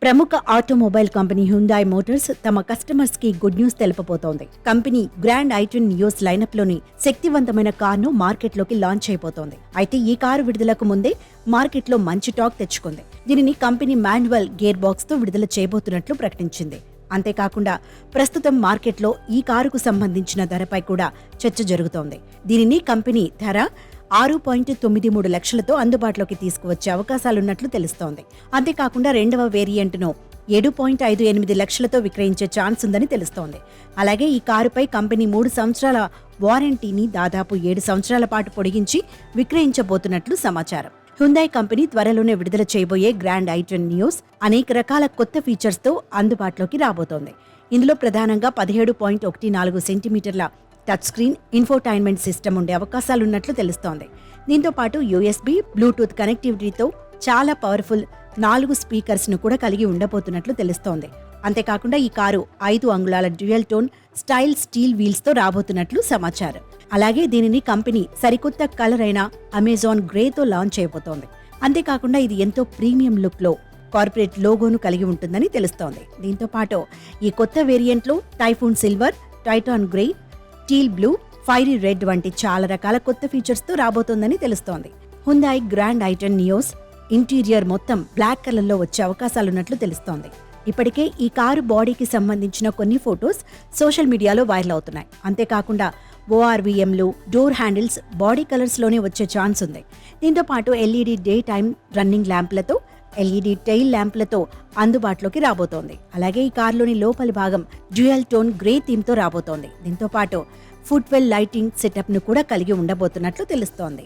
ప్రముఖ automobile company Hyundai motors తమ customers కి గుడ్ న్యూస్ తెలుపబోతోంది. Company grand i ten Nios lineup లోని శక్తివంతమైన కారును మార్కెట్లోకి లాంచ్ అయిపోతోంది. అయితే ఈ కారు విడుదలకు ముందే మార్కెట్లో మంచి టాక్ తెచ్చుకుంది. దీనిని కంపెనీ మాన్యువల్ గేర్ బాక్స్ తో విడుదల చేయబోతున్నట్లు ప్రకటించింది. అంతేకాకుండా ప్రస్తుతం మార్కెట్లో ఈ కారుకు సంబంధించిన ధరపై కూడా చర్చ జరుగుతోంది. దీనిని కంపెనీ ధర 6.93 లక్షలతో అందుబాటులోకి తీసుకువచ్చే అవకాశాలున్నట్లు తెలుస్తోంది. అంతేకాకుండా రెండవ వేరియంట్ను 7.58 లక్షలతో విక్రయించే ఛాన్స్ ఉందని తెలుస్తోంది. అలాగే ఈ కారుపై కంపెనీ 3 సంవత్సరాల వారంటీని దాదాపు 7 సంవత్సరాల పాటు పొడిగించి విక్రయించబోతున్నట్లు సమాచారం. హ్యుందాయ్ కంపెనీ త్వరలోనే విడుదల చేయబోయే గ్రాండ్ ఐటెన్ నియోస్ అనేక రకాల కొత్త ఫీచర్స్తో అందుబాటులోకి రాబోతోంది. ఇందులో ప్రధానంగా 17.14 సెంటీమీటర్ల టచ్ స్క్రీన్ ఇన్ఫోటైన్మెంట్ సిస్టమ్ ఉండే అవకాశాలున్నట్లు తెలుస్తోంది. దీంతో పాటు యూఎస్బీ, బ్లూటూత్ కనెక్టివిటీతో చాలా పవర్ఫుల్ 4 స్పీకర్స్ ను కూడా కలిగి ఉండబోతున్నట్లు తెలుస్తోంది. అంతేకాకుండా ఈ కారు 5 అంగుళాల dual tone style steel wheels తో రాబోతున్నట్లు సమాచారం. అలాగే దీనిని కంపెనీ సరికొత్త కలర్ అయిన అమెజాన్ గ్రేతో లాంచ్ చేయబోతోంది. అంతేకాకుండా ఇది ఎంతో ప్రీమియం లుక్ లో కార్పొరేట్ లోగోను కలిగి ఉంటుందని తెలుస్తోంది. దీంతో పాటు ఈ కొత్త వేరియంట్లో typhoon silver, titan grey, steel blue, fiery red వంటి చాలా రకాల కొత్త ఫీచర్స్ తో రాబోతోందని తెలుస్తోంది. Hyundai grand i ten Nios interior మొత్తం బ్లాక్ కలర్ లో వచ్చే అవకాశాలున్నట్లు తెలుస్తోంది. ఇప్పటికే ఈ కారు బాడీకి సంబంధించిన కొన్ని ఫొటోస్ సోషల్ మీడియాలో వైరల్ అవుతున్నాయి. అంతేకాకుండా ఓఆర్వీఎంలు, డోర్ హ్యాండిల్స్ బాడీ కలర్స్ లోనే వచ్చే ఛాన్స్ ఉంది. దీంతో పాటు ఎల్ఈడి డే టైమ్ రన్నింగ్ ల్యాంప్లతో, ఎల్ఈడి టెయిల్ ల్యాంప్లతో అందుబాటులోకి రాబోతోంది. అలాగే ఈ కారులోని లోపలి భాగం డ్యూయల్ టోన్ గ్రే థీమ్ తో రాబోతోంది. దీంతో పాటు ఫుట్వెల్ లైటింగ్ సెటప్ ను కూడా కలిగి ఉండబోతున్నట్లు తెలుస్తోంది.